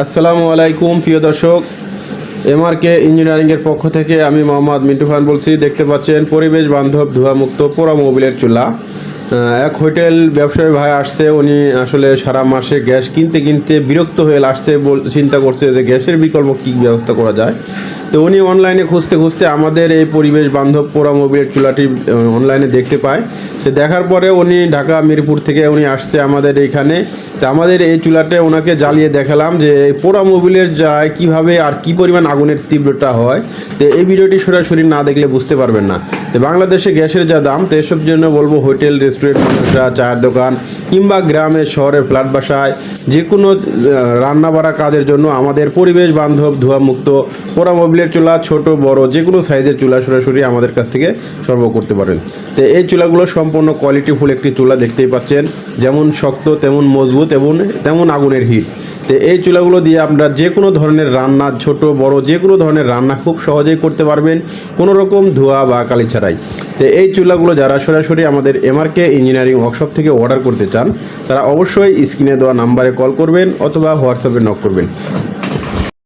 আসসালামু আলাইকুম প্রিয় দর্শক, এমআরকে ইঞ্জিনিয়ারিংয়ের পক্ষ থেকে আমি মোহাম্মদ মিন্টু খান বলছি। দেখতে পাচ্ছেন পরিবেশ বান্ধব ধোঁয়ামুক্ত পোড়া মোবিলের চুলা। এক হোটেল ব্যবসায়ী ভাই আসছে, উনি আসলে সারা মাসে গ্যাস কিনতে কিনতে বিরক্ত হয়ে লাস্টে চিন্তা করছে যে গ্যাসের বিকল্প কী ব্যবস্থা করা যায়। তো উনি অনলাইনে খুঁজতে খুঁজতে আমাদের এই পরিবেশ বান্ধব পোড়া মোবিলের চুলাটি অনলাইনে দেখতে পায়। তো দেখার পরে উনি ঢাকা মিরপুর থেকে উনি আসছে আমাদের এইখানে। তো আমাদের এই চুলাটা ওনাকে জ্বালিয়ে দেখালাম যে পোড়া মোবিলের যায় কীভাবে আর কী পরিমাণ আগুনের তীব্রতা হয়। তো এই ভিডিওটি সরাসরি না দেখলে বুঝতে পারবেন না। তো বাংলাদেশে গ্যাসের যা দাম, তো এসব জন্য বলবো হোটেল, রেস্টুরেন্ট, মানুষরা, চায়ের দোকান কিংবা গ্রামে শহরের ফ্ল্যাট বাসায় যে কোনো রান্না বাড়া কাজের জন্য আমাদের পরিবেশ বান্ধব ধোঁয়ামুক্ত পোড়া মোবিলের চুলা, ছোট বড় যে কোনো সাইজের চুলা সরাসরি আমাদের কাছ থেকে সংগ্রহ করতে পারেন। তো এই চুলাগুলো সম্পূর্ণ কোয়ালিটিফুল একটি চুলা, দেখতেই পাচ্ছেন, যেমন শক্ত তেমন মজবুত এবং তেমন আগুনের হিট। তো এই চুলাগুলো দিয়ে আপনারা যে কোনো ধরনের রান্না, ছোট বড় যে কোনো ধরনের রান্না খুব সহজেই করতে পারবেন, কোনো রকম ধোঁয়া বা কালি ছাড়াই। তো এই চুলাগুলো যারা সরাসরি আমাদের এমআরকে ইঞ্জিনিয়ারিং ওয়ার্কশপ থেকে অর্ডার করতে চান, তারা অবশ্যই স্ক্রিনে দেওয়া নাম্বারে কল করবেন অথবা হোয়াটসঅ্যাপে নক করবেন।